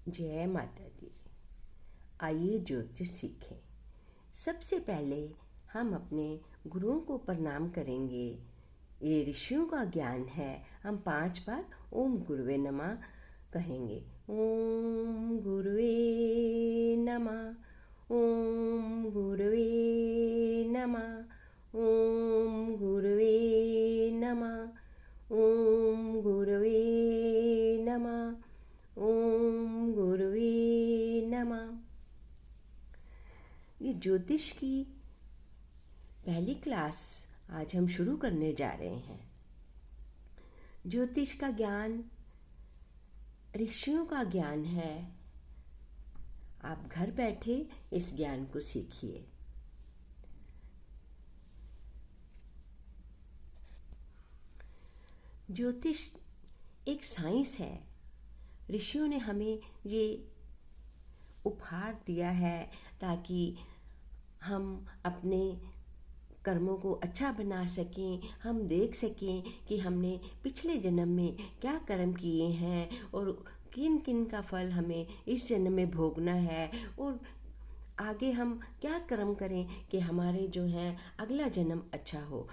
जय माता दी। आइए ज्योतिष सीखें। सबसे पहले हम अपने गुरुओं को प्रणाम करेंगे। ये ऋषियों का ज्ञान है। हम 5 बार ओम गुरुवे नमः कहेंगे। ओम गुरुवे नमः, ओम गुरुवे नमः, ओम गुरुवे नमः, ओम गुरुवे नमः, ओम गुरुवे नमः। ये ज्योतिष की पहली क्लास आज हम शुरू करने जा रहे हैं। ज्योतिष का ज्ञान ऋषियों का ज्ञान है। आप घर बैठे इस ज्ञान को सीखिए। ज्योतिष एक साइंस है। ऋषियों ने हमें ये उपहार दिया है ताकि हम अपने कर्मों को अच्छा बना सकें। हम देख सकें कि हमने पिछले जन्म में क्या कर्म किए हैं और किन किन का फल हमें इस जन्म में भोगना है, और आगे हम क्या कर्म करें कि हमारे जो हैं अगला जन्म अच्छा हो।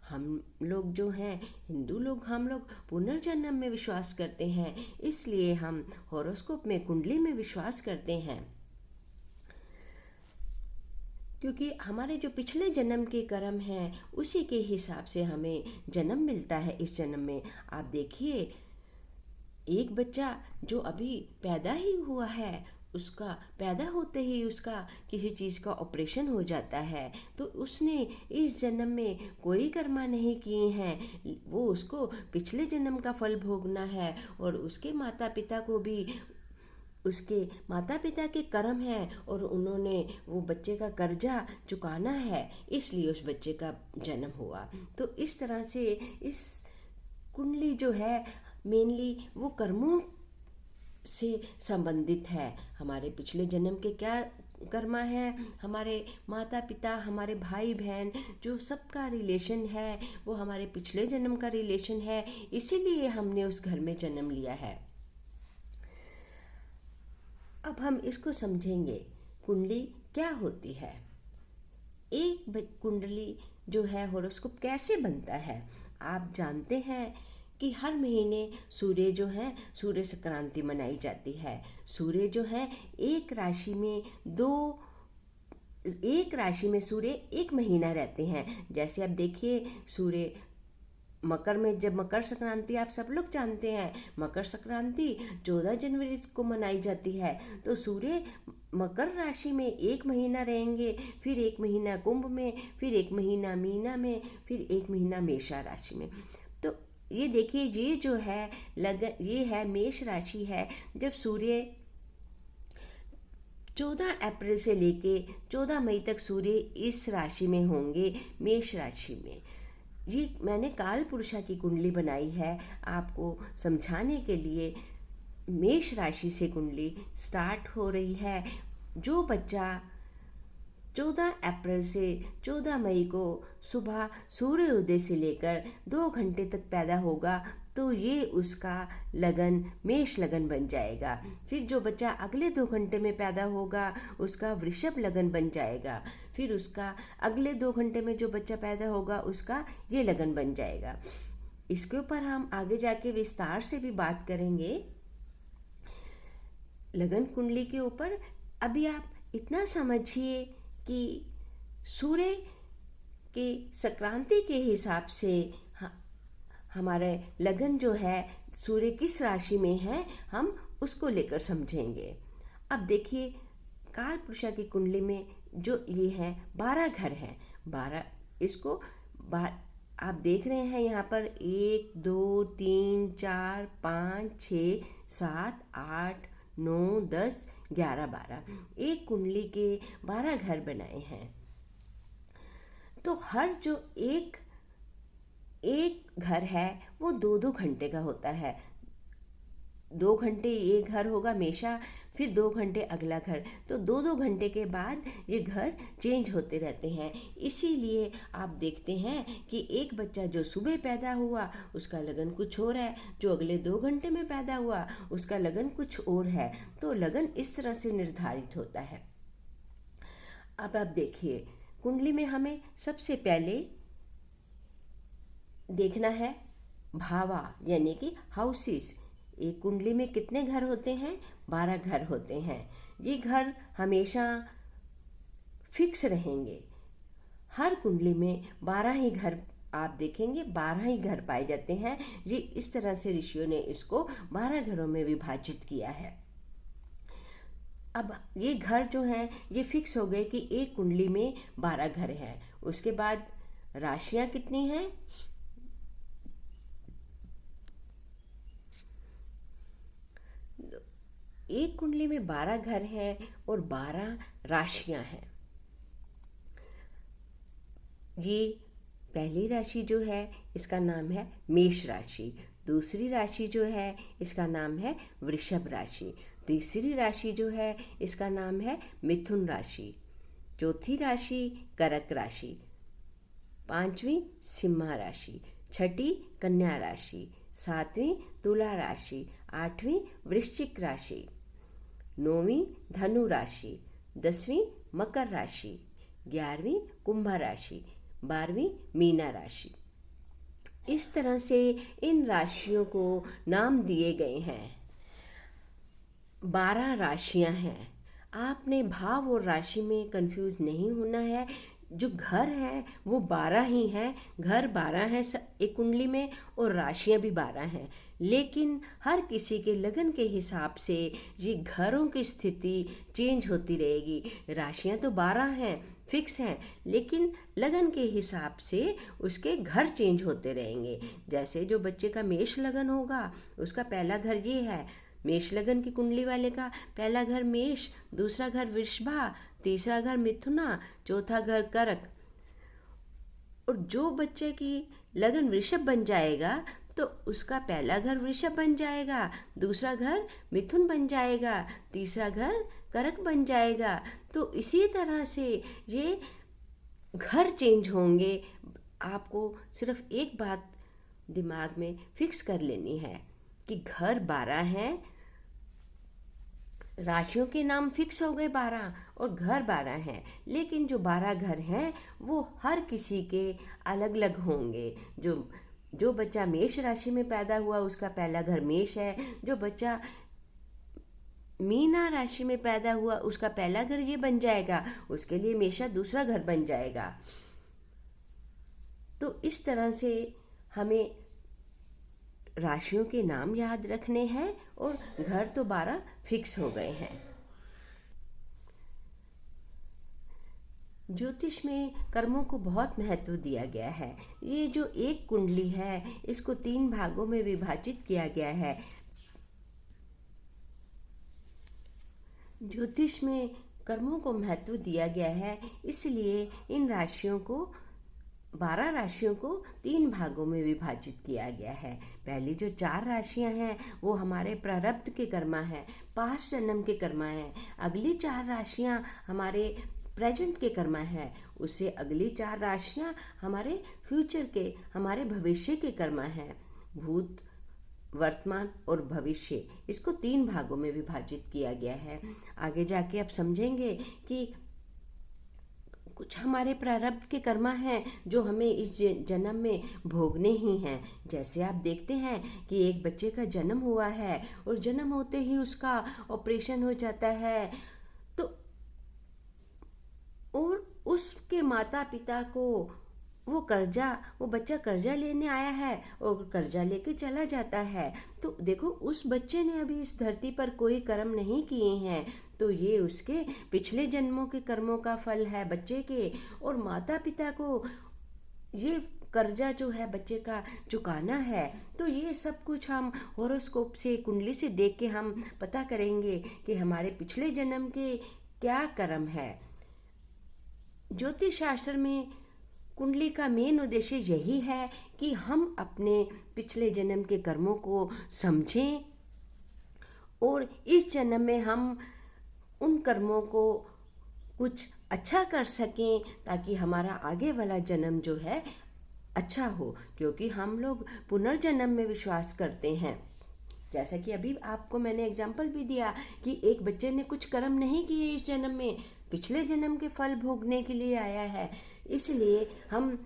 हम लोग जो हैं हिंदू लोग, हम लोग पुनर्जन्म में विश्वास करते हैं, इसलिए हम हॉरोस्कोप में कुंडली में विश्वास करते हैं, क्योंकि हमारे जो पिछले जन्म के कर्म हैं उसी के हिसाब से हमें जन्म मिलता है इस जन्म में। आप देखिए, एक बच्चा जो अभी पैदा ही हुआ है, उसका पैदा होते ही उसका किसी चीज़ का ऑपरेशन हो जाता है, तो उसने इस जन्म में कोई कर्मा नहीं किए हैं। वो उसको पिछले जन्म का फल भोगना है, और उसके माता पिता को भी उसके माता पिता के कर्म हैं और उन्होंने वो बच्चे का कर्जा चुकाना है, इसलिए उस बच्चे का जन्म हुआ। तो इस तरह से इस कुंडली जो है मेनली वो कर्मों से संबंधित है। हमारे पिछले जन्म के क्या कर्मा है, हमारे माता पिता, हमारे भाई बहन, जो सबका रिलेशन है वो हमारे पिछले जन्म का रिलेशन है, इसीलिए हमने उस घर में जन्म लिया है। अब हम इसको समझेंगे, कुंडली क्या होती है। एक कुंडली जो है हॉरोस्कोप कैसे बनता है। आप जानते हैं कि हर महीने सूर्य जो है सूर्य संक्रांति मनाई जाती है। सूर्य जो है एक राशि में सूर्य एक महीना रहते हैं। जैसे अब देखिए, सूर्य मकर में, जब मकर संक्रांति आप सब लोग जानते हैं, मकर संक्रांति 14 जनवरी को मनाई जाती है। तो सूर्य मकर राशि में एक महीना रहेंगे, फिर एक महीना कुंभ में, फिर एक महीना मीना में, फिर एक महीना मेषा राशि में। तो ये देखिए, ये जो है लगन, ये है मेष राशि है। जब सूर्य 14 अप्रैल से लेके 14 मई तक सूर्य इस राशि में होंगे, मेष राशि में। ये मैंने काल पुरुषा की कुंडली बनाई है आपको समझाने के लिए। मेष राशि से कुंडली स्टार्ट हो रही है। जो बच्चा 14 अप्रैल से 14 मई को सुबह सूर्योदय से लेकर 2 घंटे तक पैदा होगा, तो ये उसका लगन मेष लगन बन जाएगा। फिर जो बच्चा अगले 2 घंटे में पैदा होगा उसका वृषभ लगन बन जाएगा। फिर उसका अगले 2 घंटे में जो बच्चा पैदा होगा उसका ये लगन बन जाएगा। इसके ऊपर हम आगे जाके विस्तार से भी बात करेंगे लगन कुंडली के ऊपर। अभी आप इतना समझिए कि सूर्य के संक्रांति के हिसाब से हमारे लगन जो है सूर्य किस राशि में है, हम उसको लेकर समझेंगे। अब देखिए, काल पुरुषा की कुंडली में जो ये है 12 घर हैं। 12 इसको आप देख रहे हैं यहाँ पर 1 2 3 4 5 6 7 8 9 10 11 12, एक कुंडली के 12 घर बनाए हैं। तो हर जो एक घर है वो 2-2 घंटे का होता है। 2 घंटे ये घर होगा हमेशा, फिर 2 घंटे अगला घर, तो 2-2 घंटे के बाद ये घर चेंज होते रहते हैं। इसीलिए आप देखते हैं कि एक बच्चा जो सुबह पैदा हुआ उसका लगन कुछ और है, जो अगले 2 घंटे में पैदा हुआ उसका लगन कुछ और है। तो लगन इस तरह से निर्धारित होता है। अब आप देखिए, कुंडली में हमें सबसे पहले देखना है भावा यानी कि हाउसेस। एक कुंडली में कितने घर होते हैं? 12 घर होते हैं। ये घर हमेशा फिक्स रहेंगे। हर कुंडली में 12 ही घर आप देखेंगे, 12 ही घर पाए जाते हैं। ये इस तरह से ऋषियों ने इसको 12 घरों में विभाजित किया है। अब ये घर जो हैं ये फिक्स हो गए कि एक कुंडली में 12 घर हैं। उसके बाद राशियां कितनी हैं? एक कुंडली में 12 घर हैं और 12 राशियां हैं। ये पहली राशि जो है इसका नाम है मेष राशि, दूसरी राशि जो है इसका नाम है वृषभ राशि, तीसरी राशि जो है इसका नाम है मिथुन राशि, चौथी राशि कर्क राशि, पांचवी सिंह राशि, छठी कन्या राशि, सातवीं तुला राशि, आठवीं वृश्चिक राशि, नौवीं धनु राशि, 10वीं मकर राशि, 11वीं कुंभ राशि, 12वीं मीना राशि। इस तरह से इन राशियों को नाम दिए गए हैं। 12 राशियां हैं। आपने भाव और राशि में कंफ्यूज नहीं होना है। जो घर है वो 12 ही हैं। घर 12 हैं एक कुंडली में और राशियां भी 12 हैं। लेकिन हर किसी के लगन के हिसाब से ये घरों की स्थिति चेंज होती रहेगी। राशियां तो 12 हैं, फिक्स हैं, लेकिन लगन के हिसाब से उसके घर चेंज होते रहेंगे। जैसे जो बच्चे का मेष लगन होगा उसका पहला घर ये है। मेष लगन की कुंडली वाले का पहला घर मेष, दूसरा घर वृषभा, तीसरा घर मिथुना, चौथा घर कर्क। और जो बच्चे की लगन वृषभ बन जाएगा तो उसका पहला घर वृषभ बन जाएगा, दूसरा घर मिथुन बन जाएगा, तीसरा घर कर्क बन जाएगा। तो इसी तरह से ये घर चेंज होंगे। आपको सिर्फ एक बात दिमाग में फिक्स कर लेनी है कि घर 12 हैं, राशियों के नाम फिक्स हो गए 12 और घर 12 हैं। लेकिन जो 12 घर हैं वो हर किसी के अलग अलग होंगे। जो बच्चा मेष राशि में पैदा हुआ उसका पहला घर मेष है। जो बच्चा मीना राशि में पैदा हुआ उसका पहला घर ये बन जाएगा, उसके लिए मेषा दूसरा घर बन जाएगा। तो इस तरह से हमें राशियों के नाम याद रखने हैं और घर तो 12 फिक्स हो गए हैं। ज्योतिष में कर्मों को बहुत महत्व दिया गया है। ये जो एक कुंडली है इसको 3 भागों में विभाजित किया गया है। ज्योतिष में कर्मों को महत्व दिया गया है, इसलिए इन राशियों को 12 राशियों को 3 भागों में विभाजित किया गया है। पहली जो 4 राशियां हैं वो हमारे प्रारब्ध के कर्मा हैं, पास्ट जन्म के कर्मा हैं। अगली 4 राशियां हमारे प्रेजेंट के कर्मा हैं। उससे अगली 4 राशियां हमारे फ्यूचर के, हमारे भविष्य के कर्मा हैं। भूत, वर्तमान और भविष्य, इसको 3 भागों में विभाजित किया गया है। आगे जाके आप समझेंगे कि कुछ हमारे प्रारब्ध के कर्मा हैं जो हमें इस जन्म में भोगने ही हैं। जैसे आप देखते हैं कि एक बच्चे का जन्म हुआ है और जन्म होते ही उसका ऑपरेशन हो जाता है, तो और उसके माता पिता को वो बच्चा कर्जा लेने आया है और कर्जा लेके चला जाता है। तो देखो उस बच्चे ने अभी इस धरती पर कोई कर्म नहीं किए हैं, तो ये उसके पिछले जन्मों के कर्मों का फल है बच्चे के। और माता पिता को ये कर्जा जो है बच्चे का चुकाना है। तो ये सब कुछ हम हॉरोस्कोप से, कुंडली से देख के हम पता करेंगे कि हमारे पिछले जन्म के क्या कर्म है। ज्योतिष शास्त्र में कुंडली का मेन उद्देश्य यही है कि हम अपने पिछले जन्म के कर्मों को समझें और इस जन्म में हम उन कर्मों को कुछ अच्छा कर सकें ताकि हमारा आगे वाला जन्म जो है अच्छा हो, क्योंकि हम लोग पुनर्जन्म में विश्वास करते हैं। जैसा कि अभी आपको मैंने एग्जाम्पल भी दिया कि एक बच्चे ने कुछ कर्म नहीं किए इस जन्म में, पिछले जन्म के फल भोगने के लिए आया है। इसलिए हम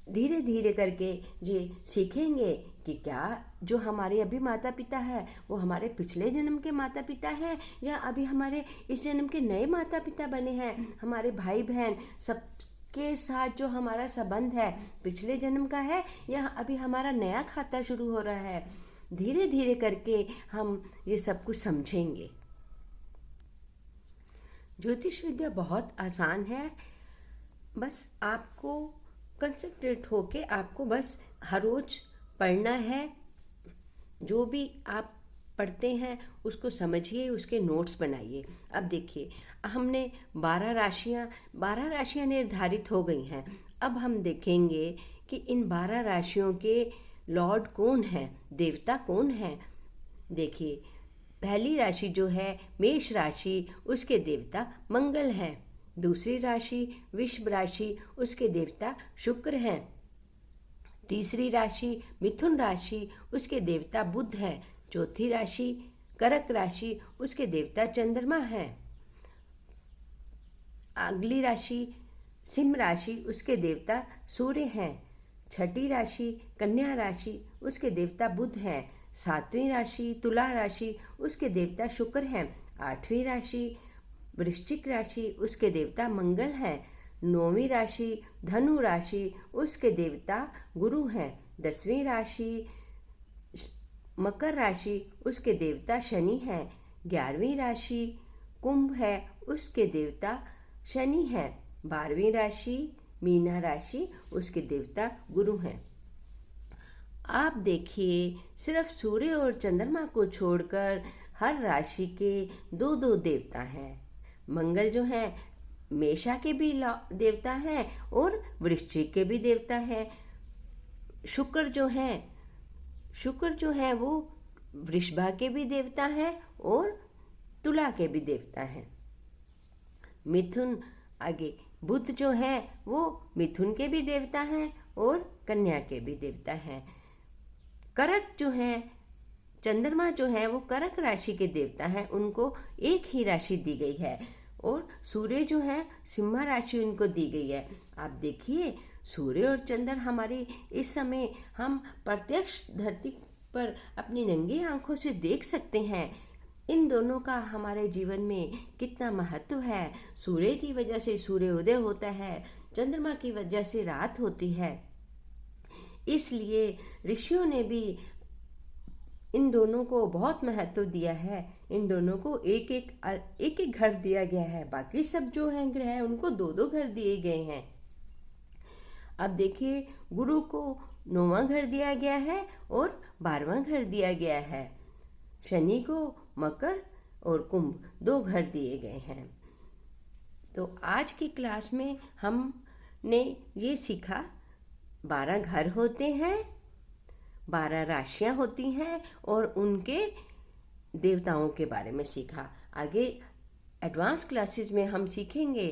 धीरे धीरे करके ये सीखेंगे कि क्या जो हमारे अभी माता पिता है वो हमारे पिछले जन्म के माता पिता है या अभी हमारे इस जन्म के नए माता पिता बने हैं। हमारे भाई बहन सबके साथ जो हमारा संबंध है पिछले जन्म का है या अभी हमारा नया खाता शुरू हो रहा है। धीरे धीरे करके हम ये सब कुछ समझेंगे। ज्योतिष विद्या बहुत आसान है, बस आपको कंसंट्रेट होके आपको बस हर रोज पढ़ना है। जो भी आप पढ़ते हैं उसको समझिए, उसके नोट्स बनाइए। अब देखिए, हमने 12 राशियां निर्धारित हो गई हैं। अब हम देखेंगे कि इन 12 राशियों के लॉर्ड कौन है, देवता कौन है। देखिए, पहली राशि जो है मेष राशि, उसके देवता मंगल हैं। दूसरी राशि वृषभ राशि, उसके देवता शुक्र हैं। तीसरी राशि मिथुन राशि, उसके देवता बुध हैं। चौथी राशि कर्क राशि, उसके देवता चंद्रमा हैं। अगली राशि सिंह राशि, उसके देवता सूर्य हैं। छठी राशि कन्या राशि, उसके देवता बुध हैं। सातवीं राशि तुला राशि, उसके देवता शुक्र हैं। आठवीं राशि वृश्चिक राशि, उसके देवता मंगल हैं। नौवीं राशि धनु राशि, उसके देवता गुरु हैं। 10वीं राशि मकर राशि, उसके देवता शनि हैं। 11वीं राशि कुंभ है, उसके देवता शनि हैं। 12वीं राशि मीना राशि, उसके देवता गुरु हैं। आप देखिए, सिर्फ सूर्य और चंद्रमा को छोड़कर हर राशि के 2 देवता हैं। मंगल जो है मेषा के भी देवता हैं और वृश्चिक के भी देवता हैं। शुक्र जो है वो वृषभा के भी देवता हैं और तुला के भी देवता हैं। मिथुन आगे बुध जो है वो मिथुन के भी देवता हैं और कन्या के भी देवता हैं। कर्क जो है चंद्रमा जो है वो कर्क राशि के देवता हैं, उनको एक ही राशि दी गई है। और सूर्य जो है सिंह राशि उनको दी गई है। आप देखिए, सूर्य और चंद्र हमारे इस समय हम प्रत्यक्ष धरती पर अपनी नंगी आंखों से देख सकते हैं। इन दोनों का हमारे जीवन में कितना महत्व है। सूर्य की वजह से सूर्य उदय होता है, चंद्रमा की वजह से रात होती है। इसलिए ऋषियों ने भी इन दोनों को बहुत महत्व दिया है। इन दोनों को एक एक घर दिया गया है। बाकी सब जो हैं ग्रह उनको 2 घर दिए गए हैं। अब देखिए, गुरु को 9वां घर दिया गया है और 12वां घर दिया गया है। शनि को मकर और कुंभ 2 घर दिए गए हैं। तो आज की क्लास में हमने ये सीखा, 12 घर होते हैं, 12 राशियां होती हैं और उनके देवताओं के बारे में सीखा। आगे एडवांस क्लासेस में हम सीखेंगे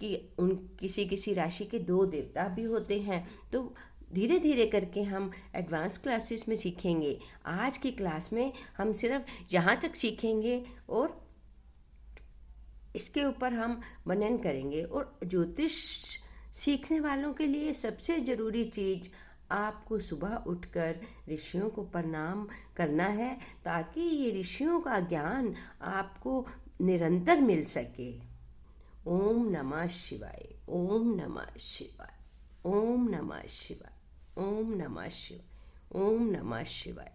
कि उन किसी राशि के 2 देवता भी होते हैं। तो धीरे धीरे करके हम एडवांस क्लासेस में सीखेंगे। आज की क्लास में हम सिर्फ यहाँ तक सीखेंगे और इसके ऊपर हम मनन करेंगे। और ज्योतिष सीखने वालों के लिए सबसे ज़रूरी चीज़, आपको सुबह उठकर ऋषियों को प्रणाम करना है ताकि ये ऋषियों का ज्ञान आपको निरंतर मिल सके। ओम नमः शिवाय, ओम नमः शिवाय, ओम नमः शिवाय, ओम नमः शिवाय, ओम नमः शिवाय।